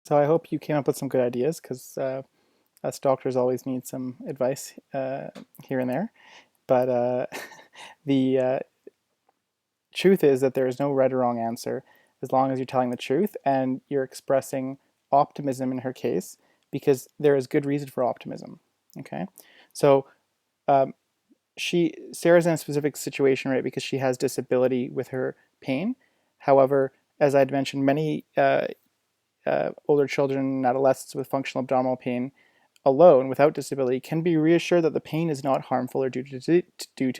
So I hope you came up with some good ideas, because us doctors always need some advice here and there. But the truth is that there is no right or wrong answer as long as you're telling the truth and you're expressing optimism in her case, because there is good reason for optimism. Okay, so um, Sarah's in a specific situation, right? Because she has disability with her pain. However, as I'd mentioned, many older children and adolescents with functional abdominal pain alone without disability can be reassured that the pain is not harmful or due to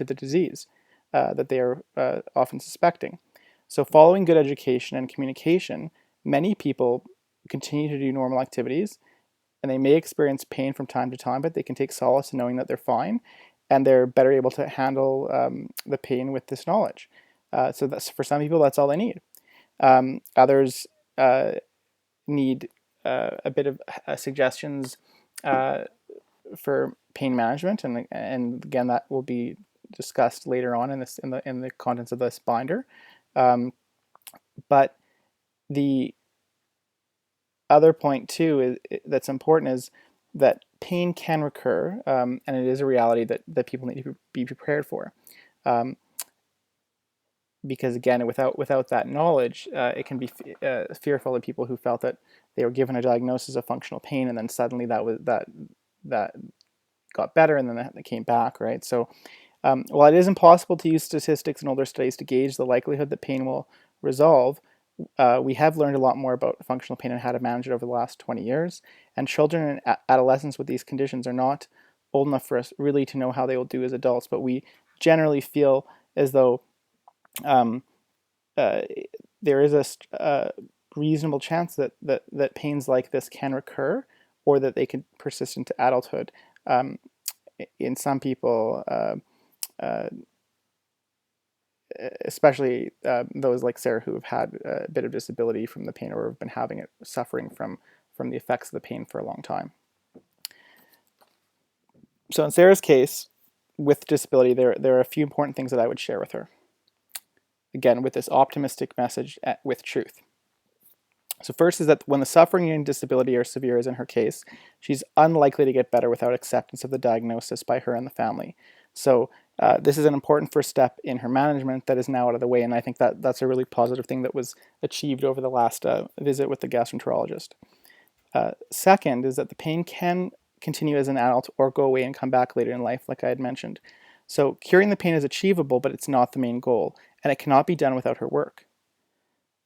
the disease that they are often suspecting. So, following good education and communication, many people continue to do normal activities, and they may experience pain from time to time, but they can take solace in knowing that they're fine, and they're better able to handle the pain with this knowledge. So that's, for some people, that's all they need. Others need a bit of suggestions uh, for pain management, and again, that will be discussed later on in this in the contents of this binder. Um, but the other point too that's important is that pain can recur, and it is a reality that people need to be prepared for. Um, because again, without that knowledge, it can be fearful of people who felt that they were given a diagnosis of functional pain, and then suddenly that got better, and then that came back, right? So, while it is impossible to use statistics and older studies to gauge the likelihood that pain will resolve, we have learned a lot more about functional pain and how to manage it over the last 20 years. And children and adolescents with these conditions are not old enough for us really to know how they will do as adults, but we generally feel as though um, uh, there is a reasonable chance that pains like this can recur, or that they can persist into adulthood. Um, in some people, uh, especially those like Sarah who have had a bit of disability from the pain, or have been having it, suffering from the effects of the pain for a long time. So in Sarah's case, with disability, there are a few important things that I would share with her. Again, with this optimistic message with truth. So first is that when the suffering and disability are severe, as in her case, she's unlikely to get better without acceptance of the diagnosis by her and the family. So this is an important first step in her management that is now out of the way, and I think that's a really positive thing that was achieved over the last visit with the gastroenterologist. Second is that the pain can continue as an adult or go away and come back later in life, like I had mentioned. So curing the pain is achievable, but it's not the main goal, and it cannot be done without her work.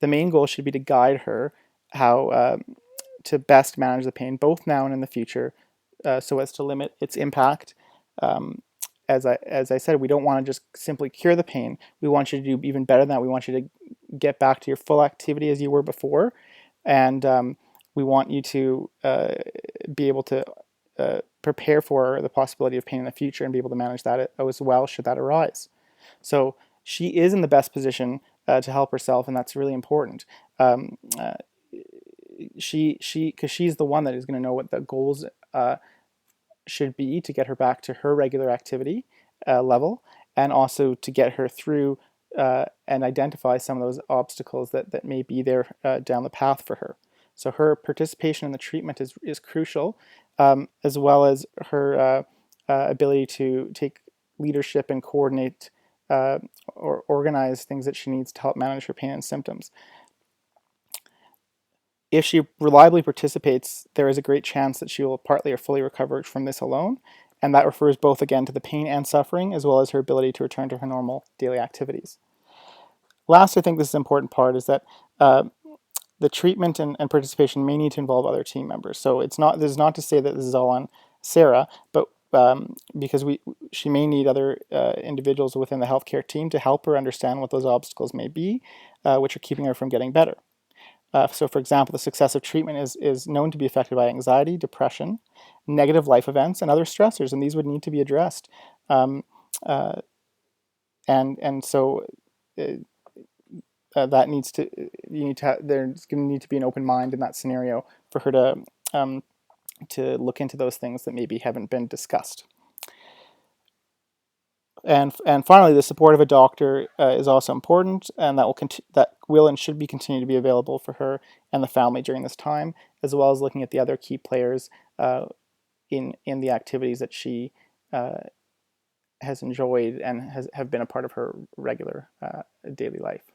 The main goal should be to guide her how to best manage the pain, both now and in the future, so as to limit its impact. Um, as I said, we don't want to just simply cure the pain. We want you to do even better than that. We want you to get back to your full activity as you were before, and we want you to be able to prepare for the possibility of pain in the future and be able to manage that as well should that arise. So she is in the best position to help herself, and that's really important. Because she's the one that is going to know what the goals should be to get her back to her regular activity level, and also to get her through and identify some of those obstacles that may be there down the path for her. So her participation in the treatment is crucial, as well as her ability to take leadership and coordinate or organize things that she needs to help manage her pain and symptoms. If she reliably participates, there is a great chance that she will partly or fully recover from this alone, and that refers both again to the pain and suffering, as well as her ability to return to her normal daily activities. Last, I think this is an important part, is that the treatment and participation may need to involve other team members. So this is not to say that this is all on Sarah, but because she may need other individuals within the healthcare team to help her understand what those obstacles may be, which are keeping her from getting better. So, for example, the success of treatment is known to be affected by anxiety, depression, negative life events, and other stressors, and these would need to be addressed. Um, uh, and so that needs to there's going to need to be an open mind in that scenario for her to look into those things that maybe haven't been discussed. And finally, the support of a doctor is also important, and that will and should be continue to be available for her and the family during this time, as well as looking at the other key players in the activities that she has enjoyed and have been a part of her regular daily life.